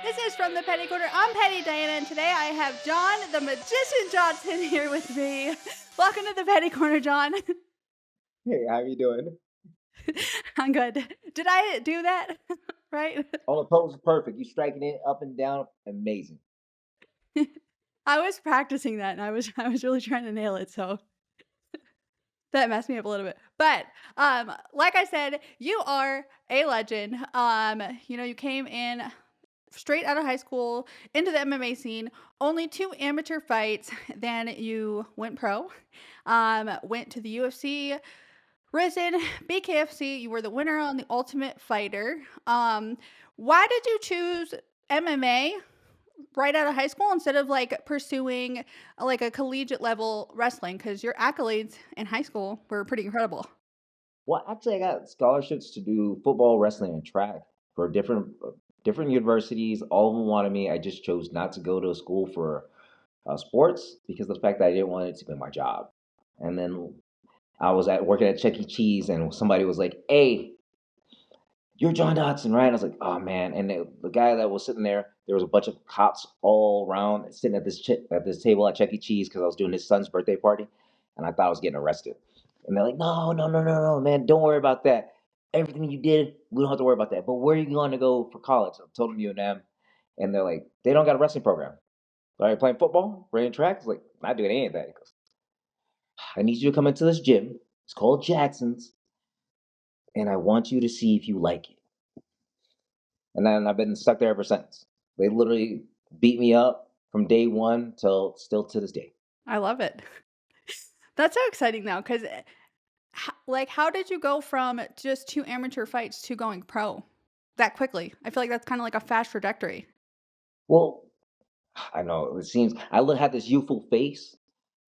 This is from the Petty Corner. I'm Petty Diana, and today I have John the Magician Johnson here with me. Welcome to the Petty Corner, John. Hey, how you doing? I'm good. Did I do that right? All the poses perfect. You striking it up and down, amazing. I was practicing that, and I was really trying to nail it, so that messed me up a little bit. But like I said, you are a legend. You came in straight out of high school into the MMA scene, only 2 amateur fights, then you went pro, went to the UFC, RIZIN, BKFC, you were the winner on the Ultimate Fighter. Why did you choose MMA right out of high school instead of like pursuing like a collegiate level wrestling? Because your accolades in high school were pretty incredible. Well, actually, I got scholarships to do football, wrestling, and track for different universities. All of them wanted me. I just chose not to go to a school for sports because of the fact that I didn't want it to be my job. And then I was at working at Chuck E. Cheese, and somebody was like, "Hey, you're John Dodson, right?" I was like, "Oh man!" And the guy that was sitting there was a bunch of cops all around sitting at this table at Chuck E. Cheese because I was doing his son's birthday party, and I thought I was getting arrested. And they're like, "No, no, no, no, no, man! Don't worry about that. Everything you did, we don't have to worry about that. But where are you going to go for college?" I told them UNM, and they're like, "They don't got a wrestling program. Are you playing football, running track?" I was like, "Not doing any of that." He goes, "I need you to come into this gym. It's called Jackson's, and I want you to see if you like it." And then I've been stuck there ever since. They literally beat me up from day one till still to this day. I love it. That's so exciting though, because like, how did you go from just 2 amateur fights to going pro that quickly? I feel like that's kinda like a fast trajectory. Well, I know it seems had this youthful face,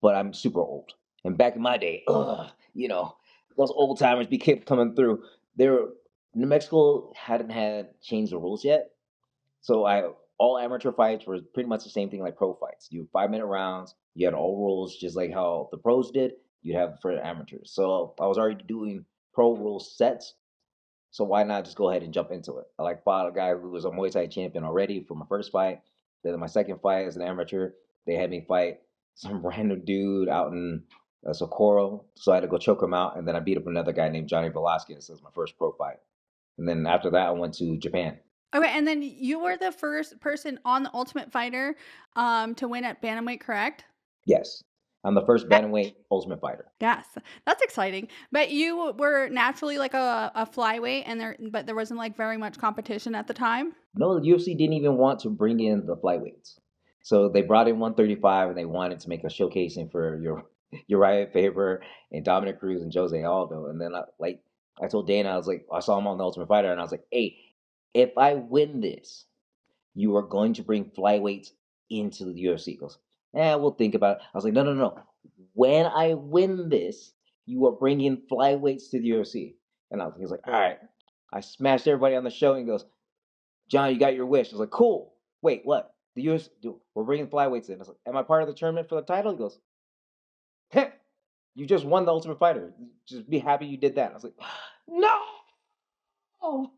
but I'm super old. And back in my day, those old timers be kept coming through. New Mexico hadn't had changed the rules yet, so I all amateur fights were pretty much the same thing like pro fights. You had 5 minute rounds. You had all rules just like how the pros did. You have for amateurs. So I was already doing pro rule sets. So why not just go ahead and jump into it? I like fought a guy who was a Muay Thai champion already for my first fight. Then my second fight as an amateur, they had me fight some random dude out in Socorro. So I had to go choke him out, and then I beat up another guy named Johnny Velasquez as my first pro fight. And then after that, I went to Japan. Okay, and then you were the first person on The Ultimate Fighter, to win at bantamweight, correct? Yes, I'm the first That bantamweight Ultimate Fighter. yes, that's exciting. But you were naturally like a flyweight, and there wasn't like very much competition at the time. No, the UFC didn't even want to bring in the flyweights. So they brought in 135 and they wanted to make a showcasing for your Uriah Faber and Dominic Cruz and Jose Aldo. And then I told Dana, I was like, I saw him on the Ultimate Fighter, and I was like, hey, if I win this, you are going to bring flyweights into the UFC. He goes, we'll think about it. I was like, no, no, no. When I win this, you are bringing flyweights to the UFC. And he was like, all right. I smashed everybody on the show, and he goes, John, you got your wish. I was like, cool. Wait, what? The US, we're bringing flyweights in. I was like, am I part of the tournament for the title? He goes, heck, you just won the Ultimate Fighter. Just be happy you did that. I was like, no.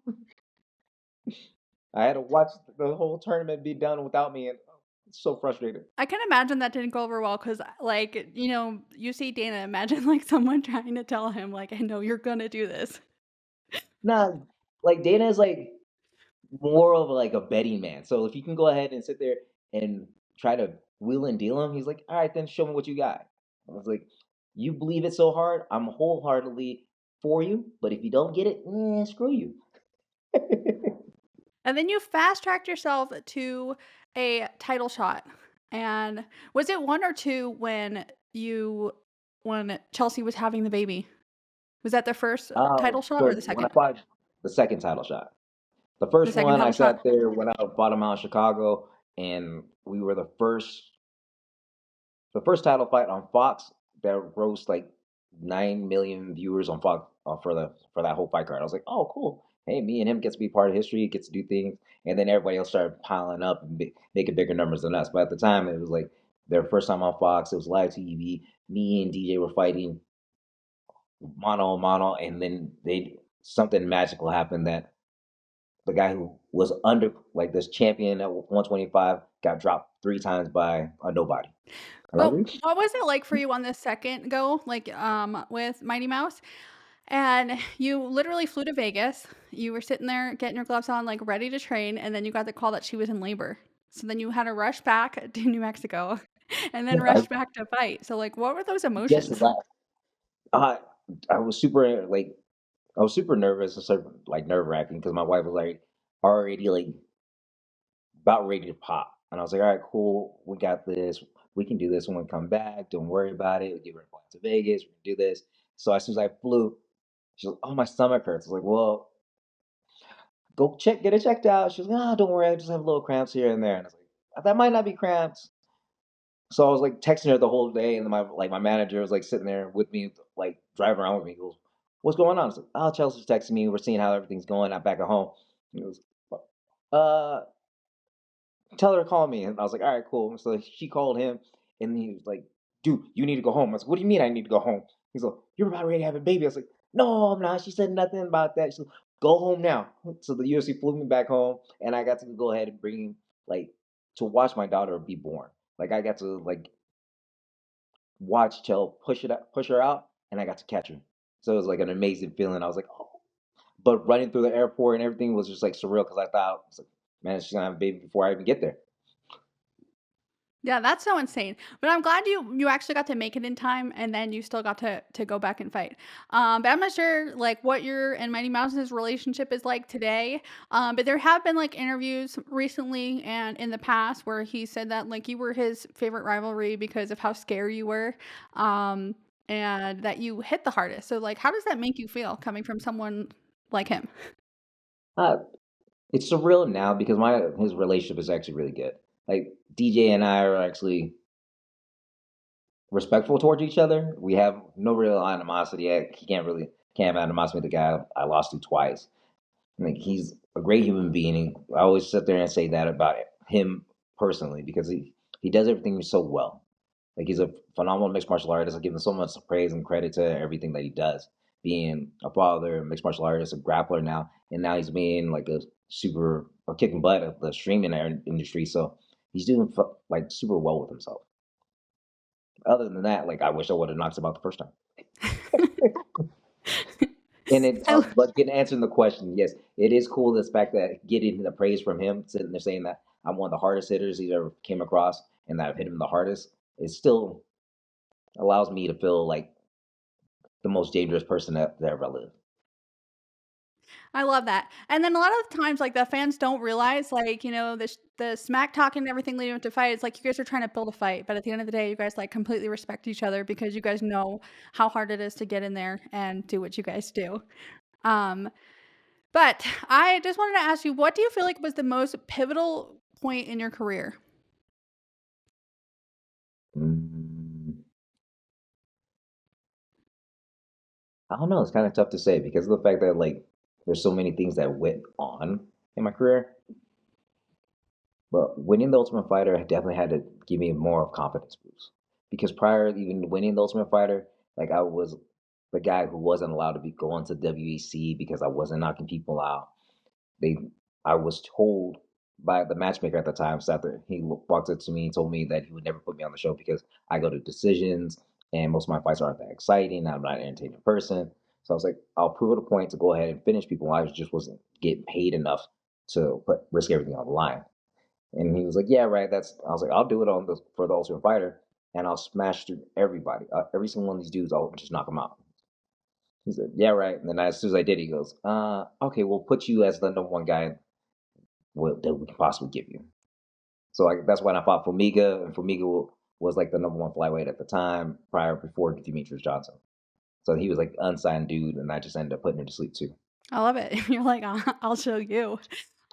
I had to watch the whole tournament be done without me, and it's so frustrated. I can imagine that didn't go over well because, like, you see Dana. Imagine like someone trying to tell him, like, "I know you're gonna do this." Nah, like Dana is like more of like a betting man. So if you can go ahead and sit there and try to wheel and deal him, he's like, all right, then show me what you got. I was like, you believe it so hard, I'm wholeheartedly for you. But if you don't get it, screw you. And then you fast tracked yourself to a title shot. And was it 1 or 2 when Chelsea was having the baby? Was that the first title shot or So the when I second? fought the second title shot, the The first second one I title shot. sat there, went out, bought him out in Chicago, and we were the first title fight on Fox that grossed like 9 million viewers on Fox for that whole fight card. I was like, oh, cool. Hey, me and him gets to be part of history, gets to do things, and then everybody else started piling up and making bigger numbers than us. But at the time, it was like their first time on Fox. It was live TV. Me and DJ were fighting mano a mano, and then they something magical happened that the guy who was under like this champion at 125 got dropped 3 times by a nobody. And I But was like, what was it like for you on the second go, like, with Mighty Mouse? And you literally flew to Vegas. You were sitting there getting your gloves on, like, ready to train, and then you got the call that she was in labor. So then you had to rush back to New Mexico and then I rush back to fight. So, like, what were those just emotions? left. I I was super like I was super nervous and super like nerve wracking because my wife was like already like about ready to pop. And I was like, all right, cool. We got this. We can do this when we come back. Don't worry about it. We're going to Vegas. We can do this. So as soon as I flew, she's like, oh, my stomach hurts. I was like, well, go get it checked out. She was like, ah, don't worry. I just have little cramps here and there. And I was like, that might not be cramps. So I was like texting her the whole day. And then my manager was like sitting there with me, like driving around with me. He goes, what's going on? I was like, oh, Chelsea's texting me. We're seeing how everything's going. I'm back at home. He goes, uh, tell her to call me. And I was like, all right, cool. So she called him, and he was like, dude, you need to go home. I was like, what do you mean I need to go home? He's like, you're about ready to have a baby. I was like, no, I'm not. She said nothing about that. She's like, go home now. So the UFC flew me back home, and I got to go ahead and bring like to watch my daughter be born. Like I got to like watch Chell push her out, and I got to catch her. So it was like an amazing feeling. I was like, oh. But running through the airport and everything was just like surreal because I thought, I was like, man, she's gonna have a baby before I even get there. Yeah, that's so insane. But I'm glad you actually got to make it in time, and then you still got to go back and fight. But I'm not sure like what your and Mighty Mouse's relationship is like today. But there have been like interviews recently and in the past where he said that like you were his favorite rivalry because of how scary you were. Um, and that you hit the hardest. So like how does that make you feel coming from someone like him? Uh, It's surreal now because my his relationship is actually really good. Like DJ and I are actually respectful towards each other. We have no real animosity. He can't have animosity with the guy I lost to twice. Like he's a great human being. I always sit there and say that about him personally because he does everything so well. Like he's a phenomenal mixed martial artist. I give him so much praise and credit to everything that he does. Being a father, a mixed martial artist, a grappler now, and now he's being like a kicking butt of the streaming industry. So he's doing like super well with himself. Other than that, like I wish I would have knocked him out the first time. And I but getting answering the question, yes, it is cool. This fact that getting the praise from him, sitting there saying that I'm one of the hardest hitters he's ever came across, and that I've hit him the hardest, it still allows me to feel like the most dangerous person that ever lived. I love that. And then a lot of times, like, the fans don't realize, like, the smack talking and everything leading up to fight, it's like you guys are trying to build a fight, but at the end of the day, you guys, like, completely respect each other because you guys know how hard it is to get in there and do what you guys do. Um, but I just wanted to ask you, what do you feel like was the most pivotal point in your career? Mm, I don't know. It's kind of tough to say because of the fact that like there's so many things that went on in my career. But winning the Ultimate Fighter definitely had to give me more of confidence boost. Because prior to even winning the Ultimate Fighter, like I was the guy who wasn't allowed to be going to WEC because I wasn't knocking people out. They, I was told by the matchmaker at the time, so after he walked up to me and told me that he would never put me on the show because I go to decisions and most of my fights aren't that exciting. I'm not an entertaining person. So I was like, I'll prove it a point to go ahead and finish people. I just wasn't getting paid enough to risk everything on the line. And he was like, "Yeah, right." I was like, "I'll do it on the for the Ultimate Fighter, and I'll smash through everybody, every single one of these dudes. I'll just knock them out." He said, "Yeah, right." And then as soon as I did, he goes, okay, we'll put you as the number one guy that we can possibly give you." So that's when I fought Formiga, and Formiga was like the number one flyweight at the time, before Demetrious Johnson. So he was like unsigned dude, and I just ended up putting him to sleep too. I love it. You're like, I'll show you."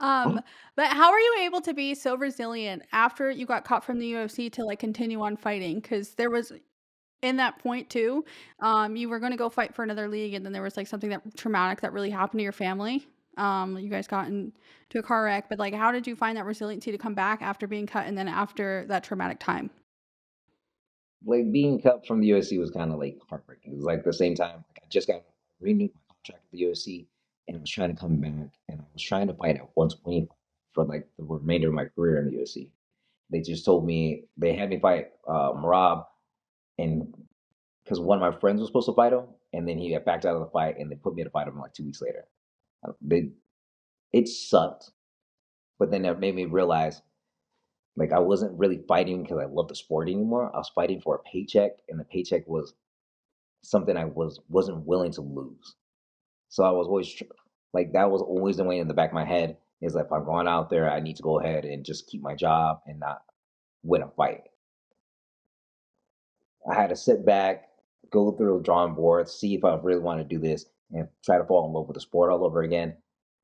Um, but how are you able to be so resilient after you got caught from the UFC to, like, continue on fighting? Because there was in that point too, you were gonna go fight for another league, and then there was, like, something that traumatic that really happened to your family. You guys got into a car wreck, but, like, how did you find that resiliency to come back after being cut and then after that traumatic time? Like being cut from the UFC was kind of like heartbreaking. It was like the same time like I just got renewed my contract with the UFC, and I was trying to come back, and I was trying to fight at 120 for like the remainder of my career in the UFC. They just told me they had me fight Marab, and because one of my friends was supposed to fight him, and then he got backed out of the fight, and they put me to fight him like 2 weeks later. They it sucked, but then that made me realize like I wasn't really fighting because I love the sport anymore. I was fighting for a paycheck, and the paycheck was something I wasn't willing to lose. So I was always like that was always the way in the back of my head is like if I'm going out there, I need to go ahead and just keep my job and not win a fight. I had to sit back, go through the drawing board, see if I really want to do this, and try to fall in love with the sport all over again.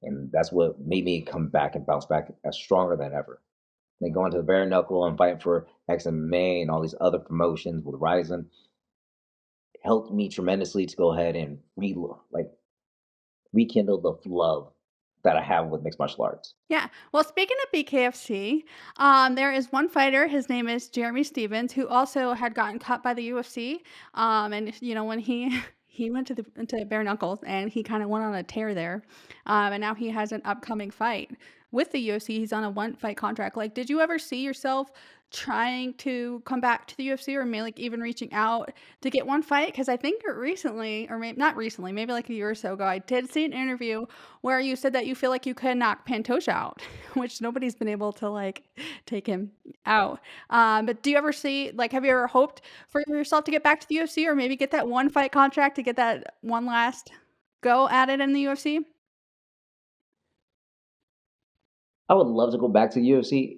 And that's what made me come back and bounce back as stronger than ever. Like going to the bare knuckle and fighting for MMA and all these other promotions with RIZIN helped me tremendously to go ahead and rekindle the love that I have with mixed martial arts. Yeah. Well, speaking of BKFC, there is one fighter. His name is Jeremy Stevens, who also had gotten cut by the UFC. And when he he went to the into bare knuckles, and he kind of went on a tear there. And now he has an upcoming fight with the UFC. He's on a one fight contract. Like, did you ever see yourself trying to come back to the UFC, or maybe like even reaching out to get one fight? Because I think recently, or maybe not recently, maybe like a year or so ago, I did see an interview where you said that you feel like you could knock Pantoja out, which nobody's been able to like take him out. But do you ever see like have you ever hoped for yourself to get back to the UFC, or maybe get that one fight contract to get that one last go at it in the UFC? I would love to go back to the UFC.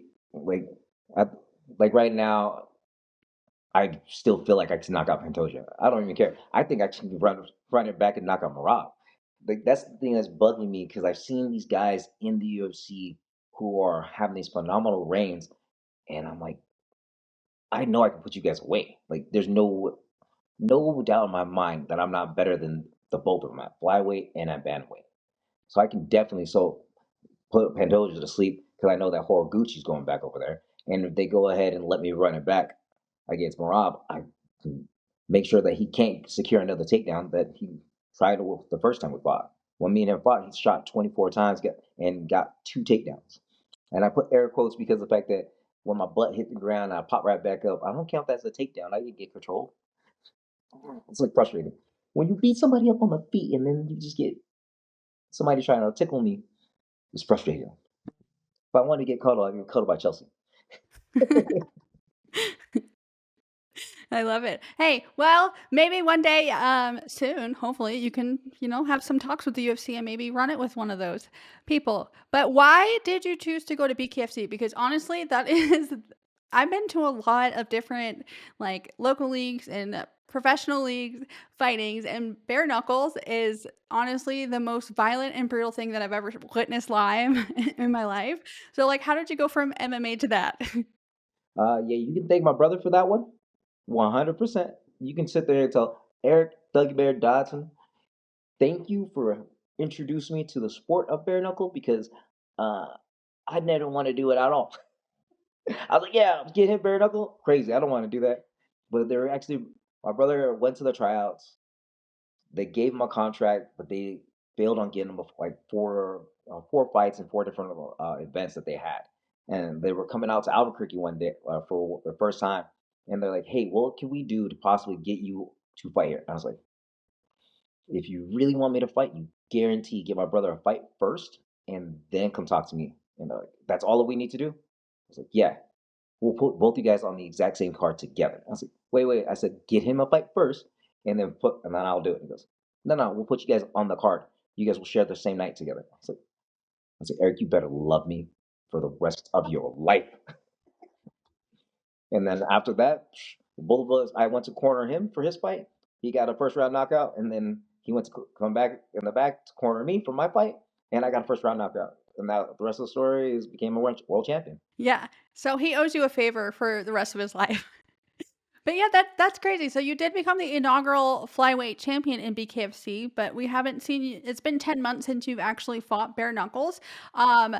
I, like right now, I still feel like I can knock out Pantoja. I don't even care. I think I can run it back and knock out Marab. Like that's the thing that's bugging me because I've seen these guys in the UFC who are having these phenomenal reigns, and I'm like, I know I can put you guys away. Like there's no doubt in my mind that I'm not better than the both of them at flyweight and at bantamweight. So I can definitely put Pandoja to sleep because I know that Horiguchi's going back over there. And if they go ahead and let me run it back against Marab, I can make sure that he can't secure another takedown that he tried with the first time we fought. When me and him fought, he shot 24 times and got 2 takedowns. And I put air quotes because of the fact that when my butt hit the ground, I pop right back up. I don't count that as a takedown. I didn't get control. It's like frustrating. When you beat somebody up on the feet and then you just get somebody trying to tickle me, it's frustrating. If I wanted to get cuddled, I'd get cuddled by Chelsea. I love it. Hey, well, maybe one day, soon, hopefully, you can, have some talks with the UFC and maybe run it with one of those people. But why did you choose to go to BKFC? Because honestly, that is, I've been to a lot of different like local leagues and professional leagues fightings, and bare knuckles is honestly the most violent and brutal thing that I've ever witnessed live in my life. So, like, how did you go from MMA to that? Yeah, you can thank my brother for that one. 100%. You can sit there and tell Eric, Dougie Bear, Dodson, thank you for introducing me to the sport of bare knuckle because uh, I never want to do it at all. I was like, yeah, get hit bare knuckle. Crazy. I don't want to do that. But they were actually, my brother went to the tryouts. They gave him a contract, but they failed on getting him like four fights and 4 different events that they had. And they were coming out to Albuquerque one day for the first time, and they're like, "Hey, what can we do to possibly get you to fight here?" And I was like, "If you really want me to fight, you guarantee give my brother a fight first, and then come talk to me." And they're like, "That's all that we need to do." I was like, "Yeah, we'll put both you guys on the exact same card together." I was like, "Wait." I said, "Get him a fight first, and then I'll do it." He goes, "No, we'll put you guys on the card. You guys will share the same night together." I was like, "Eric, you better love me for the rest of your life." And then after that, both of us, I went to corner him for his fight. He got a first round knockout, and then he went to come back in the back to corner me for my fight, and I got a first round knockout. And now the rest of the story is became a world champion. Yeah. So he owes you a favor for the rest of his life. But yeah, that's crazy. So you did become the inaugural flyweight champion in BKFC, but we haven't seen you. It's been 10 months since you've actually fought bare knuckles. Um,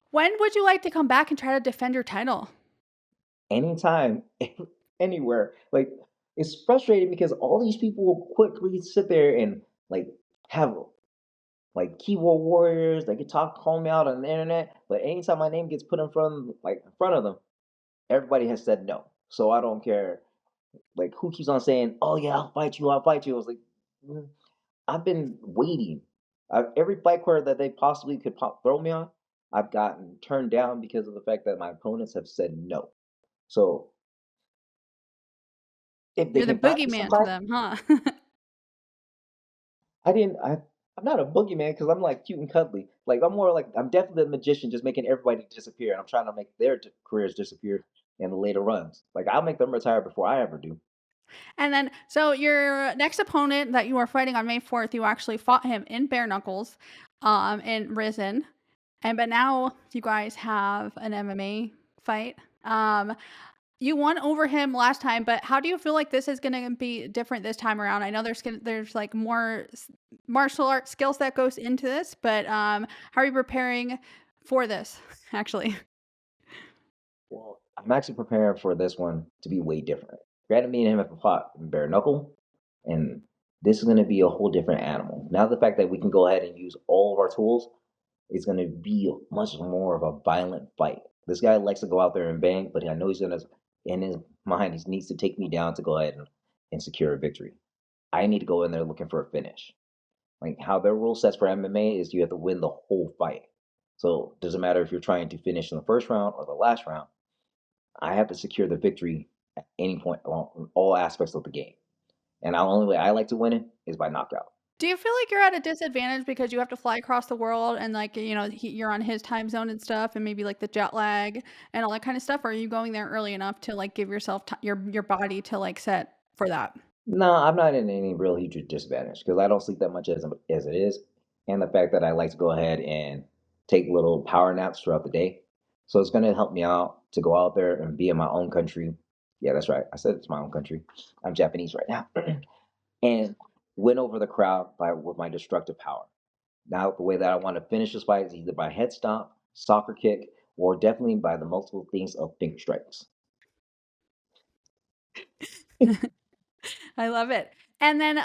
when would you like to come back and try to defend your title? Anytime, anywhere. Like it's frustrating because all these people will quickly sit there and like have like keyboard warriors. They can call me out on the internet, but anytime my name gets put in front of them, everybody has said no. So I don't care like who keeps on saying, "Oh yeah, I'll fight you, I'll fight you." I was like, mm, I've been waiting. Every fight card that they possibly could throw me on, I've gotten turned down because of the fact that my opponents have said no. So if they You're the can find me boogeyman to sometime, them, huh? I didn't. I'm not a boogeyman because I'm like cute and cuddly. Like I'm more like I'm definitely the magician, just making everybody disappear, and I'm trying to make their careers disappear in the later runs. Like I'll make them retire before I ever do. And then, so your next opponent that you are fighting on May 4th, you actually fought him in bare knuckles, in RIZIN. And but now you guys have an MMA fight. You won over him last time, but how do you feel like this is going to be different this time around? I know there's like more martial art skills that goes into this, but how are you preparing for this actually? Well, I'm actually preparing for this one to be way different. Granted, me and him have fought in bare knuckle, and this is going to be a whole different animal. Now, the fact that we can go ahead and use all of our tools is going to be much more of a violent fight. This guy likes to go out there and bang, but I know in his mind he needs to take me down to go ahead and secure a victory. I need to go in there looking for a finish. Like how their rule sets for MMA is you have to win the whole fight. So it doesn't matter if you're trying to finish in the first round or the last round. I have to secure the victory at any point along all aspects of the game. And the only way I like to win it is by knockout. Do you feel like you're at a disadvantage because you have to fly across the world and like you're on his time zone and stuff, and maybe like the jet lag and all that kind of stuff? Or are you going there early enough to like give yourself your body to like set for that? No, I'm not in any real huge disadvantage because I don't sleep that much as it is, and the fact that I like to go ahead and take little power naps throughout the day. So it's going to help me out to go out there and be in my own country. Yeah, that's right. I said it's my own country. I'm Japanese right now, and win over the crowd by with my destructive power. Now, the way that I want to finish this fight is either by head stomp, soccer kick, or definitely by the multiple things of finger strikes. I love it. And then,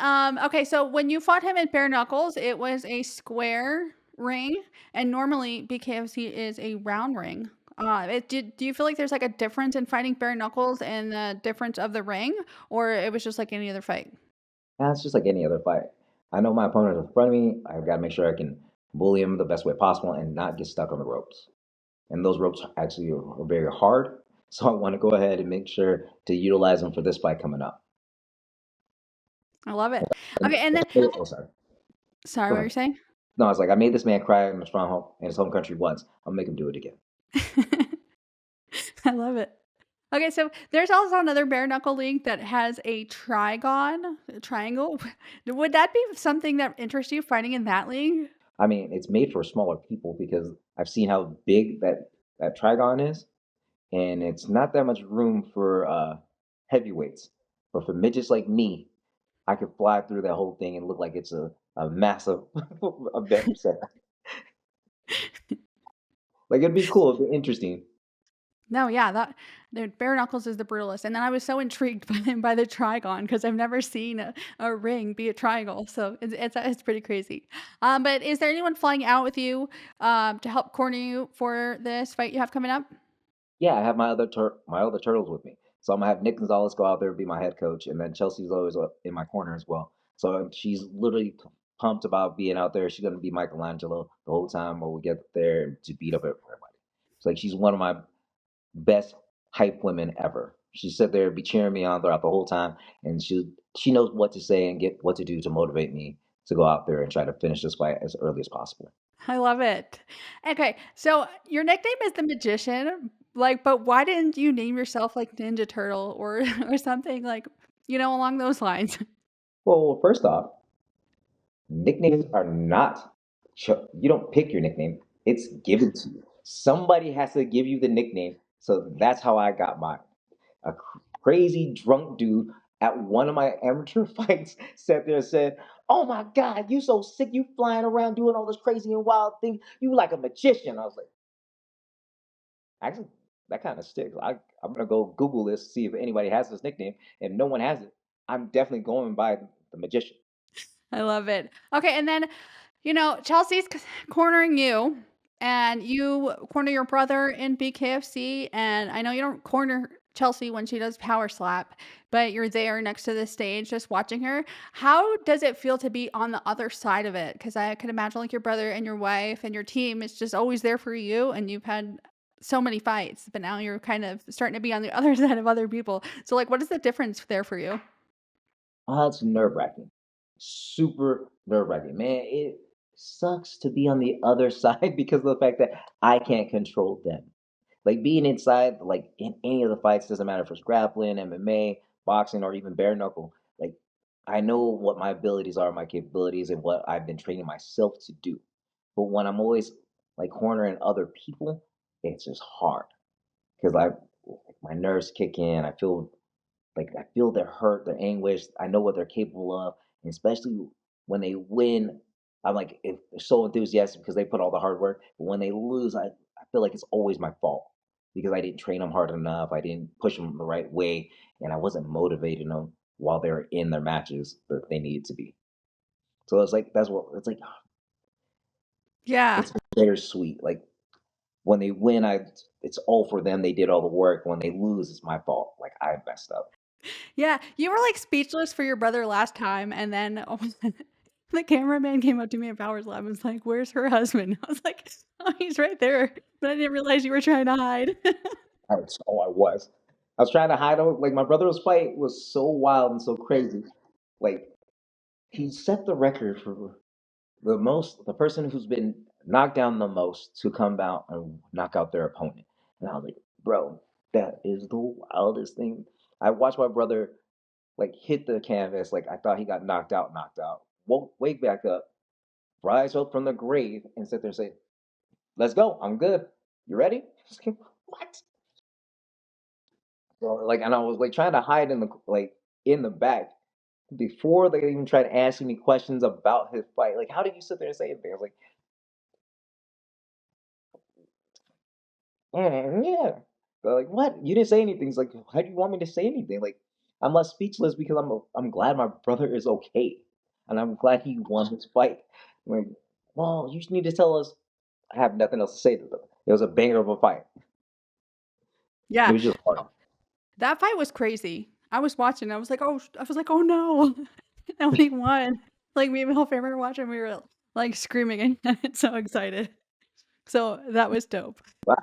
okay, so when you fought him in bare knuckles, it was a square ring, and normally BKFC is a round ring. Do you feel like there's like a difference in fighting bare knuckles and the difference of the ring, or it was just like any other fight? It's just like any other fight. I know my opponent is in front of me. I've got to make sure I can bully him the best way possible and not get stuck on the ropes. And those ropes actually are very hard. So I want to go ahead and make sure to utilize them for this fight coming up. I love it. And Okay, and then, oh, sorry. sorry, Go what were ahead. you saying? No, I was like, I made this man cry in his home country once. I'll make him do it again. I love it. Okay, so there's also another bare knuckle league that has a Trigon Triangle. Would that be something that interests you fighting in that league? I mean, it's made for smaller people because I've seen how big that Trigon is, and it's not that much room for heavyweights. But for midgets like me, I could fly through that whole thing and look like it's a massive event center. Like it'd be cool, it'd be interesting. No, yeah, that the bare knuckles is the brutalist, and then I was so intrigued by the Trigon because I've never seen a ring be a triangle, so it's pretty crazy. But is there anyone flying out with you to help corner you for this fight you have coming up? Yeah, I have my other turtles with me, so I'm gonna have Nick Gonzalez go out there and be my head coach, and then Chelsea's always in my corner as well. So she's literally pumped about being out there. She's gonna be Michelangelo the whole time while we get there to beat up everybody. It's like she's one of my best hype women ever. She sat there, be cheering me on throughout the whole time, and she knows what to say and get what to do to motivate me to go out there and try to finish this fight as early as possible. I love it. Okay, so your nickname is the Magician, like, but why didn't you name yourself like Ninja Turtle or or something like along those lines? Well, first off, nicknames are not, you don't pick your nickname, it's given to you. Somebody has to give you the nickname. So that's how I got mine. A crazy drunk dude at one of my amateur fights sat there and said, "Oh my God, you so sick, you flying around doing all this crazy and wild things. You like a magician." I was like, actually, that kind of sticks. I'm going to go Google this, see if anybody has this nickname. If no one has it, I'm definitely going by the magician. I love it. Okay, and then You know, Chelsea's cornering you, and you corner your brother in BKFC, and I know you don't corner Chelsea when she does power slap, but you're there next to the stage just watching her. How does it feel to be on the other side of it? Because I could imagine like your brother and your wife and your team is just always there for you, and you've had so many fights, but now you're kind of starting to be on the other side of other people. So, like, what is the difference there for you? Oh, it's nerve-wracking. Super nerve-wracking. Man, it sucks to be on the other side because of the fact that I can't control them. Like being inside, like in any of the fights, doesn't matter if it's grappling, MMA, boxing, or even bare knuckle. Like I know what my abilities are, my capabilities, and what I've been training myself to do. But when I'm always like cornering other people, it's just hard because my nerves kick in. I feel their hurt, their anguish. I know what they're capable of, and especially when they win, I'm like if they're so enthusiastic because they put all the hard work. But when they lose, I feel like it's always my fault because I didn't train them hard enough. I didn't push them the right way, and I wasn't motivating them while they were in their matches that they needed to be. So it's like that's what it's like. Yeah. It's bittersweet. Like when they win, it's all for them. They did all the work. When they lose, it's my fault. Like I messed up. Yeah, you were, like, speechless for your brother last time, and then the cameraman came up to me at Powers Lab and was like, "Where's her husband?" I was like, "Oh, he's right there," but I didn't realize you were trying to hide. I was. I was trying to hide him. Like my brother's fight was so wild and so crazy. Like he set the record for the person who's been knocked down the most to come out and knock out their opponent. And I was like, bro, that is the wildest thing. I watched my brother like hit the canvas. Like I thought he got knocked out. Wake back up, rise up from the grave, and sit there and say, "Let's go. I'm good. You ready?" What? So, like, and I was like trying to hide in the back before they even tried asking me questions about his fight. Like, how did you sit there and say anything? I was like, yeah. They're like, what? You didn't say anything. It's like, how do you want me to say anything? Like, I'm less speechless because I'm glad my brother is okay, and I'm glad he won his fight. I'm like, well, you just need to tell us. I have nothing else to say to them. It was a banger of a fight. It Yeah, was just hard. that fight was crazy. I was watching, I was like, I was like, "Oh, no." And when he won, like, me and my whole family were watching, we were, like, screaming and so excited. So, that was dope. Wow.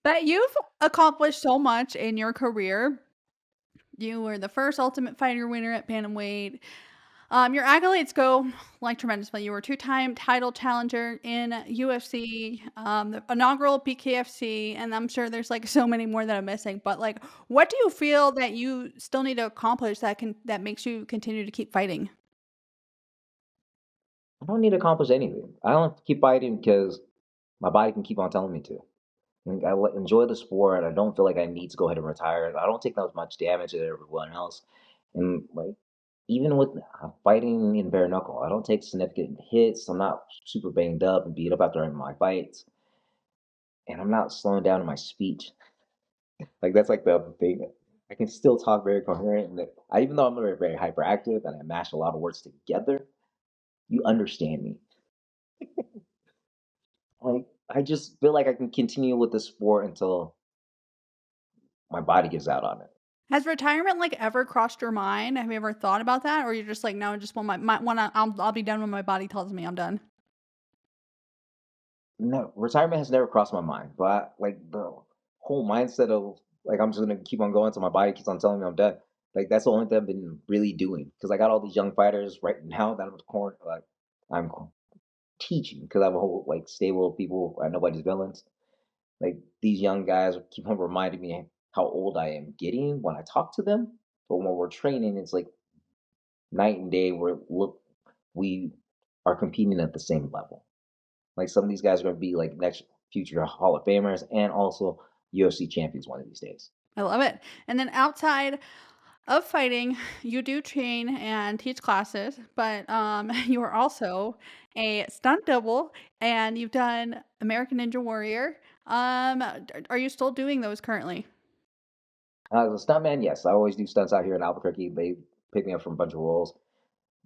But you've accomplished so much in your career. You were the first Ultimate Fighter winner at bantamweight. Your accolades go like tremendously. You were two-time title challenger in UFC, the inaugural BKFC, and I'm sure there's like so many more that I'm missing. But like, what do you feel that you still need to accomplish that makes you continue to keep fighting? I don't need to accomplish anything. I don't have to keep fighting because my body can keep on telling me to. Like, enjoy the sport. I don't feel like I need to go ahead and retire. I don't take that much damage as everyone else. And like even with fighting in bare knuckle, I don't take significant hits. I'm not super banged up and beat up after my fights, and I'm not slowing down in my speech. Like that's like the other thing. I can still talk very coherent, and even though I'm very hyperactive and I mash a lot of words together, you understand me. Like I just feel like I can continue with the sport until my body gives out on it. Has retirement like ever crossed your mind? Have you ever thought about that, or you're just like, no, just when I'll be done when my body tells me I'm done. No, retirement has never crossed my mind, but like the whole mindset of like I'm just gonna keep on going until my body keeps on telling me I'm done. Like that's the only thing I've been really doing because I got all these young fighters right now that I'm teaching because I have a whole like stable of people. Nobody's villains. Like these young guys keep on reminding me how old I am getting when I talk to them. But when we're training, it's like night and day. We are competing at the same level. Like some of these guys are going to be like next future Hall of Famers and also UFC champions one of these days. I love it. And then outside of fighting, you do train and teach classes, but you are also a stunt double, and you've done American Ninja Warrior. Are you still doing those currently? As a stuntman, yes, I always do stunts out here in Albuquerque. They pick me up from a bunch of roles.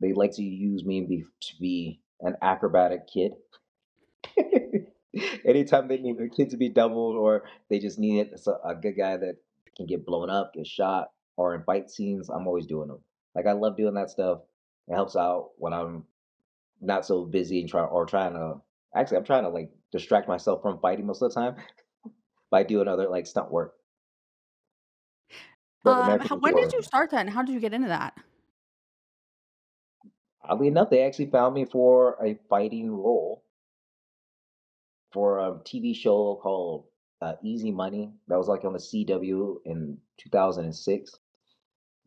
They like to use me to be an acrobatic kid. Anytime they need a kid to be doubled, or they just need a good guy that can get blown up, get shot, or in fight scenes, I'm always doing them. Like I love doing that stuff. It helps out when I'm not so busy and trying to. Actually, I'm trying to like distract myself from fighting most of the time by doing other like stunt work. But American How Ninja when did Warrior, you start that, and how did you get into that? oddly enough, they actually found me for a fighting role for a TV show called Easy Money. That was like on the CW in 2006.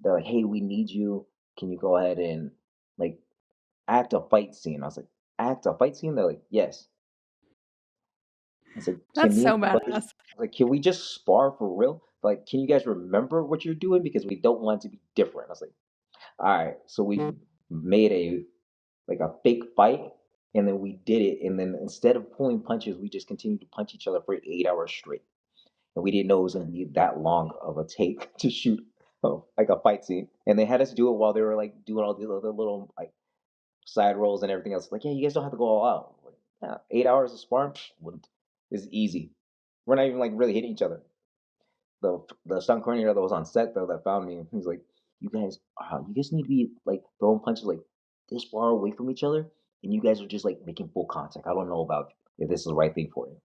They're like, "Hey, we need you. Can you go ahead and like act a fight scene?" I was like, "Act a fight scene?" They're like, "Yes." I said, "Can That's me and so my buddies?" badass. I was like, "Can we just spar for real? Like, can you guys remember what you're doing because we don't want it to be different?" I was like, "All right." So we made a like a fake fight, and then we did it, and then instead of pulling punches, we just continued to punch each other for 8 hours straight, and we didn't know it was going to be that long of a take to shoot like a fight scene, and they had us do it while they were like doing all these other little like side rolls and everything else. Like, yeah, you guys don't have to go all out. Like, yeah, 8 hours of sparring is easy. We're not even like really hitting each other. The stunt coordinator that was on set though that found me, he was like, you guys need to be like throwing punches like this far away from each other, and you guys are just like making full contact. I don't know about if this is the right thing for you.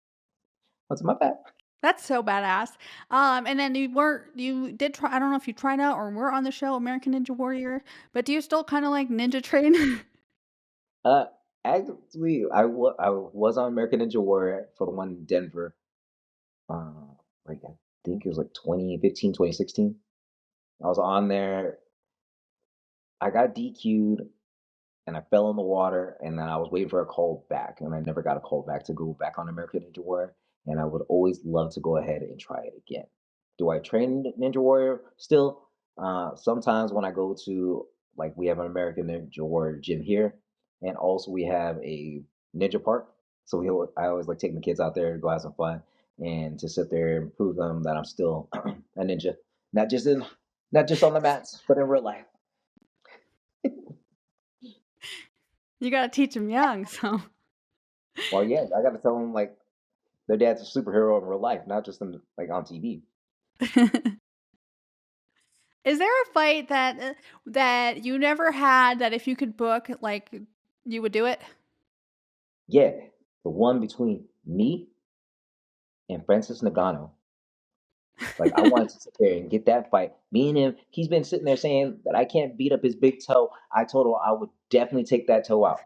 What's my bad? That's so badass. And then you did try, I don't know if you tried out or were on the show American Ninja Warrior, but do you still kinda like ninja train? Uh, actually, I was on American Ninja Warrior for the one in Denver. Uh, like I think it was like 2015, 2016. I was on there. I got DQ'd and I fell in the water, and then I was waiting for a call back, and I never got a call back to go back on American Ninja Warrior, and I would always love to go ahead and try it again. Do I train Ninja Warrior still? Sometimes when I go to like we have an American Ninja Warrior gym here, and also we have a ninja park. So I always like taking the kids out there to go have some fun and to sit there and prove them that I'm still a ninja, not just in not just on the mats, but in real life. You gotta teach them young, so Well, yeah, I got to tell them like their dad's a superhero in real life, not just in like on TV. Is there a fight that you never had that if you could book, like, you would do it? Yeah, the one between me and Francis Nagano. Like I wanted to sit there and get that fight. Me and him, he's been sitting there saying that I can't beat up his big toe. I told him I would definitely take that toe out.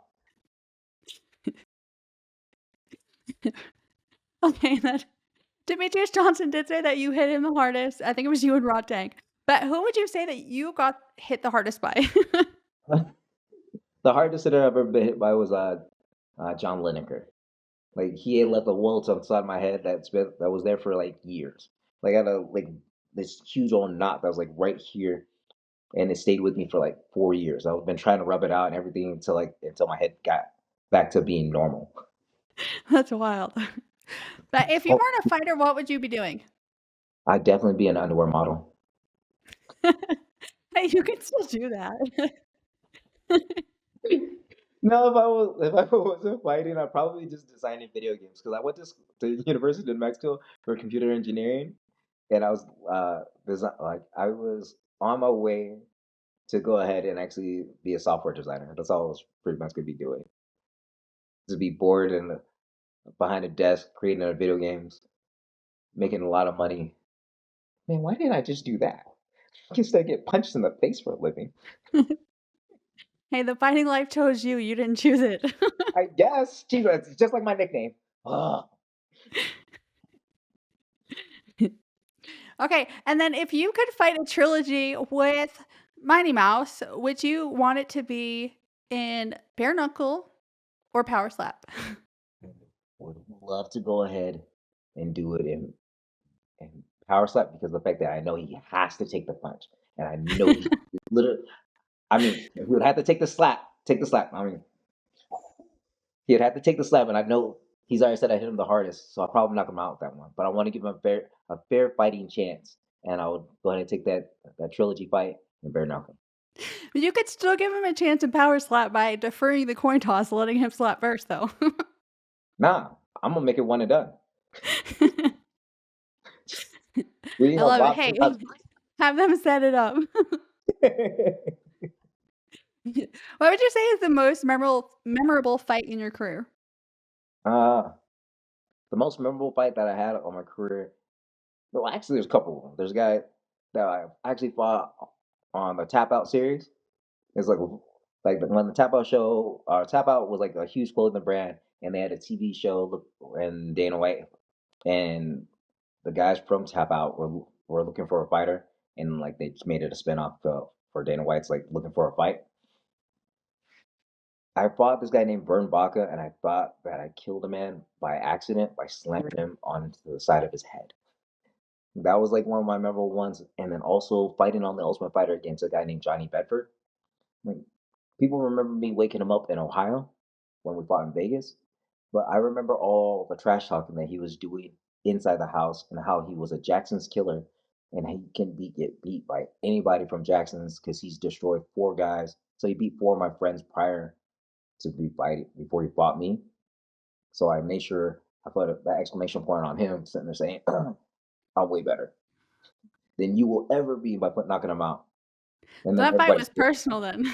Okay, that Demetrious Johnson did say that you hit him the hardest. I think it was you and Rod Tank. But who would you say that you got hit the hardest by? The hardest hitter I've ever been hit by was John Lineker. Like he had left a welt on the side of my head that was there for like years. Like I had a like this huge old knot that was like right here, and it stayed with me for like 4 years. I've been trying to rub it out and everything until my head got back to being normal. That's wild. But if you Oh, weren't a fighter, what would you be doing? I'd definitely be an underwear model. Hey, you can still do that. No, if I wasn't fighting, I'd probably be just designing video games because I went to university in Mexico for computer engineering, and I was I was on my way to go ahead and actually be a software designer. That's all I was pretty much gonna be doing. To be bored and behind a desk creating video games, making a lot of money. Man, why didn't I just do that? Instead, I get punched in the face for a living. Hey, the fighting life chose you. You didn't choose it. I guess. Jesus, it's just like my nickname. Ugh. Okay, and then if you could fight a trilogy with Mighty Mouse, would you want it to be in bare knuckle or power slap? Would love to go ahead and do it in power slap because of the fact that I know he has to take the punch, and I know he literally. I mean, he would have to take the slap. Take the slap. I mean, he'd have to take the slap, and I know he's already said I hit him the hardest, so I'll probably knock him out with that one. But I want to give him a fair fighting chance, and I would go ahead and take that trilogy fight in bare knuckle. You could still give him a chance in power slap by deferring the coin toss, letting him slap first, though. Nah, I'm gonna make it one and done. We I know love it. Hey, boxing. Not- have them set it up. What would you say is the most memorable fight in your career? uh, the most memorable fight that I had on my career. Well, actually, there's a couple of them. There's a guy that I actually fought on the Tap Out series. It's when the Tap Out show, Tap Out was like a huge clothing brand, and they had a TV show and Dana White and the guys from Tap Out were looking for a fighter, and like they just made it a spinoff for Dana White's like looking for a fight. I fought this guy named Vern Baca, and I thought that I killed a man by accident by slamming him onto the side of his head. That was like one of my memorable ones, and then also fighting on the Ultimate Fighter against a guy named Johnny Bedford. Like, people remember me waking him up in Ohio when we fought in Vegas, but I remember all the trash talking that he was doing inside the house and how he was a Jackson's killer and he can get beat by anybody from Jackson's because he's destroyed 4 guys. So he beat 4 of my friends prior to be fighting before he fought me. So I made sure I put that exclamation point on him, sitting there saying, "I'm way better than you will ever be by knocking him out." And So then that fight everybody, was personal then.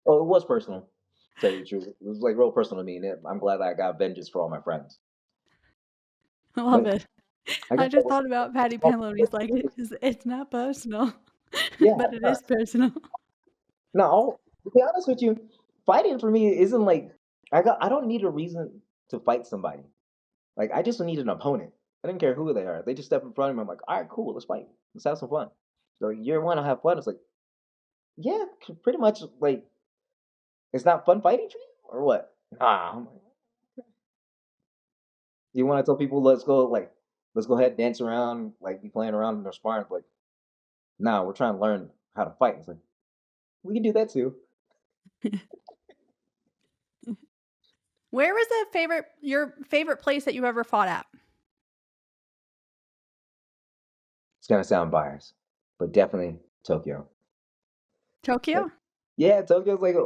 oh, it was personal. To tell you the truth, it was like real personal to me, and I'm glad that I got vengeance for all my friends. I love But it. I I guess that just was thought about a Patty small Penland, he's like, it's not personal, yeah. but it is personal. No, to be honest with you, fighting for me isn't like I don't need a reason to fight somebody. Like I just need an opponent. I didn't care who they are. They just step in front of me. I'm like, all right, cool, let's fight. Let's have some fun. So year one, I have fun. It's like, yeah, pretty much like it's not fun fighting for you or what? Nah. I'm like, you want to tell people let's go ahead dance around like be playing around in their sparring. Like, nah, we're trying to learn how to fight. It's like we can do that too. Where was your favorite place that you ever fought at? It's gonna sound biased, but definitely Tokyo. Like, Tokyo? yeah, Tokyo's like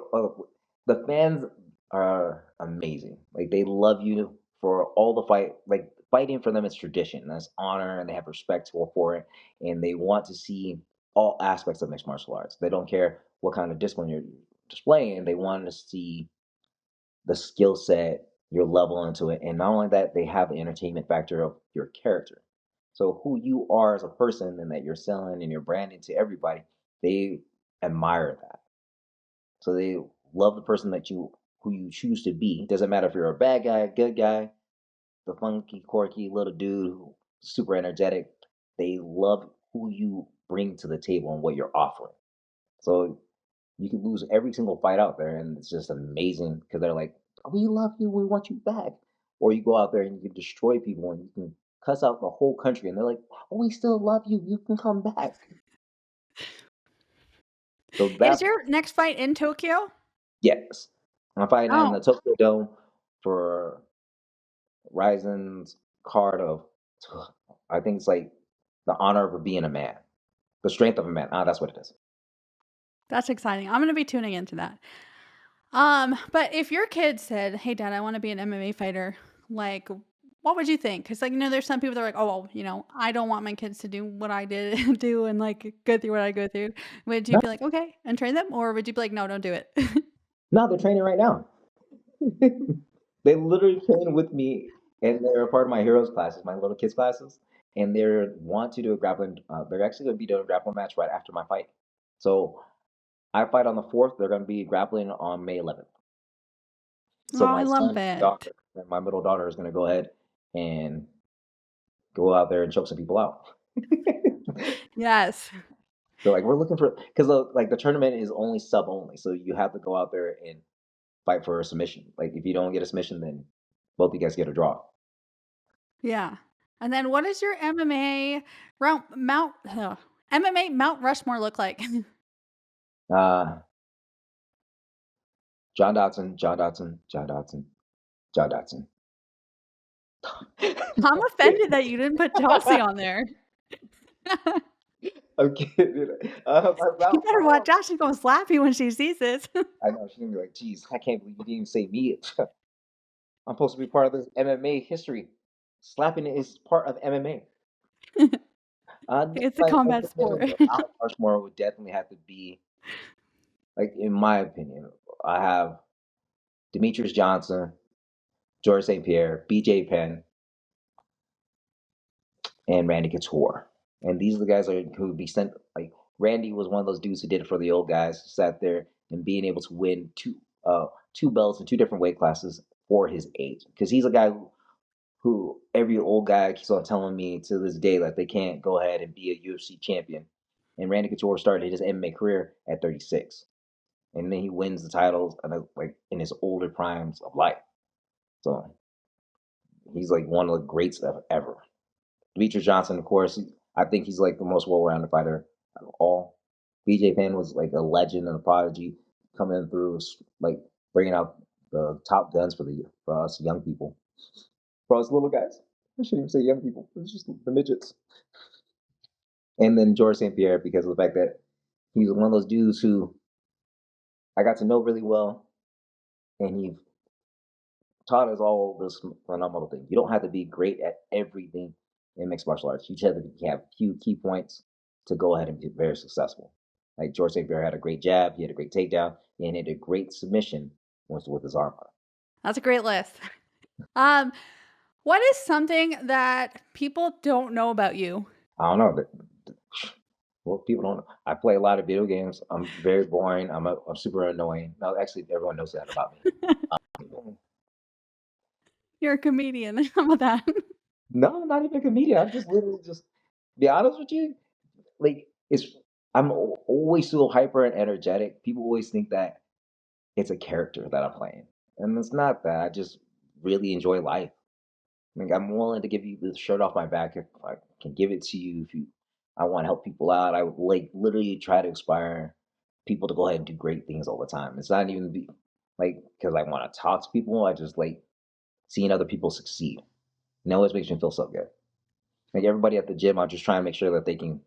the fans are amazing. Like they love you for all the fight. Like fighting for them is tradition. That's honor, and they have respect for it, and they want to see all aspects of mixed martial arts. They don't care what kind of discipline you're displaying. They want to see the skill set, your level into it, and not only that, they have the entertainment factor of your character. So who you are as a person, and that you're selling and you're branding to everybody, they admire that. So they love the person that you who you choose to be. Doesn't matter if you're a bad guy, good guy, the funky, quirky little dude, super energetic. They love who you bring to the table and what you're offering. So you can lose every single fight out there, and it's just amazing because they're like, "We love you, we want you back." Or you go out there and you can destroy people and you can cuss out the whole country, and they're like, "Oh, we still love you. You can come back." So Is that's your next fight in Tokyo? yes. I'm fighting in the Oh, Tokyo Dome for RIZIN's card of, I think it's like the honor of being a man, the strength of a man. Ah, that's what it is. that's exciting. I'm gonna be tuning into that. But if your kid said, "Hey, Dad, I want to be an MMA fighter," like, what would you think? Because, like, there's some people that are like, "Oh, well, I don't want my kids to do what I did do and like go through what I go through." Would you No, be like, "Okay," and train them, or would you be like, "No, don't do it"? no, they're training right now. They literally train with me, and they're a part of my heroes classes, my little kids classes, and they want to do a grappling. They're actually going to be doing a grappling match right after my fight. So I fight on the 4th. They're going to be grappling on May 11th. Oh, So I my love son, it. daughter, and my middle daughter is going to go ahead and go out there and choke some people out. Yes. They're like, we're looking for because like the tournament is only sub only, so you have to go out there and fight for a submission. Like if you don't get a submission, then both of you guys get a draw. Yeah. And then what does your MMA Mount Rushmore look like? Uh, John Dodson, John Dodson, John Dodson, John Dodson. I'm offended that you didn't put Chelsea on there. I'm kidding. You My better mom, watch out. She's gonna slap you when she sees this. I know she's gonna be like, "Geez, I can't believe you didn't even say me. I'm supposed to be part of this MMA history. Slapping is part of MMA." It's a My combat opinion, sport. Mount Rushmore would definitely have to be like, in my opinion, I have Demetrious Johnson, George St. Pierre, BJ Penn, and Randy Couture. And these are the guys who would be sent. Like Randy was one of those dudes who did it for the old guys, sat there and being able to win two belts in two different weight classes for his age. Because he's a guy who every old guy keeps on telling me to this day that they can't go ahead and be a UFC champion. And Randy Couture started his MMA career at 36, and then he wins the titles like in his older primes of life. So he's like one of the greats of ever. Demetrious Johnson, of course, I think he's like the most well-rounded fighter of all. BJ Penn was like a legend and a prodigy coming through, like bringing out the top guns for us young people, for us little guys. I shouldn't even say young people. It's just the midgets. And then George St. Pierre, because of the fact that he's one of those dudes who I got to know really well, and he taught us all this phenomenal thing. You don't have to be great at everything in mixed martial arts. You just have to have a few key points to go ahead and be very successful. Like George St. Pierre had a great jab, he had a great takedown, and he had a great submission with his arm. That's a great list. Um, what is something that people don't know about you? I don't know. Well, people don't. I play a lot of video games. I'm very boring. I'm super annoying. No, actually, everyone knows that about me. You're a comedian. How about that? No, I'm not even a comedian. I'm just literally just be honest with you. Like it's always so hyper and energetic. People always think that it's a character that I'm playing, and it's not that. I just really enjoy life. Like I'm willing to give you the shirt off my back if I can give it to you. If you, I want to help people out. I would like literally try to inspire people to go ahead and do great things all the time. It's not even be like because I want to talk to people. I just like seeing other people succeed. And it always makes me feel so good. Like everybody at the gym, I'm just trying to make sure that they can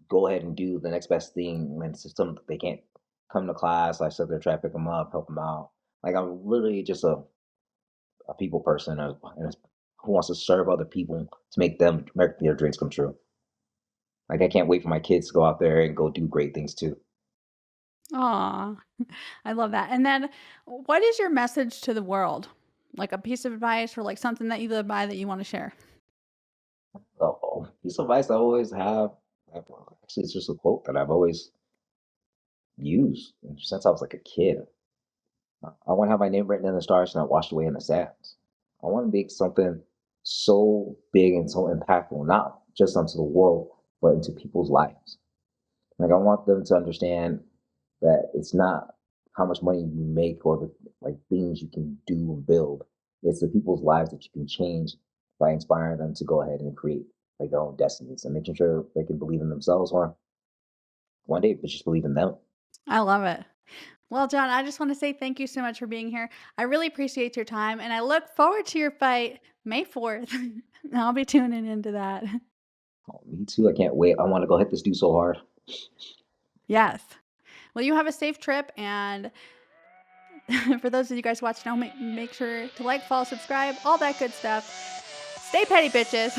go ahead and do the next best thing when it's something they can't come to class. I sit there, try to pick them up, help them out. Like I'm literally just a people person who wants to serve other people to make their dreams come true. Like I can't wait for my kids to go out there and go do great things too. Aw, I love that. And then what is your message to the world? Like a piece of advice or like something that you live by that you want to share? So piece of advice I always have. Actually, it's just a quote that I've always used since I was like a kid. I want to have my name written in the stars, not washed away in the sands. I want to make something so big and so impactful, not just onto the world, but into people's lives. Like I want them to understand that it's not how much money you make or the like things you can do and build. It's the people's lives that you can change by inspiring them to go ahead and create like their own destinies and making sure they can believe in themselves or one day but just believe in them. I love it. Well, John, I just want to say thank you so much for being here. I really appreciate your time and I look forward to your fight May 4th. I'll be tuning into that. Oh, me too. I can't wait. I want to go hit this dude so hard. Yes. Well, you have a safe trip. And for those of you guys watching, make sure to like, follow, subscribe, all that good stuff. Stay petty, bitches.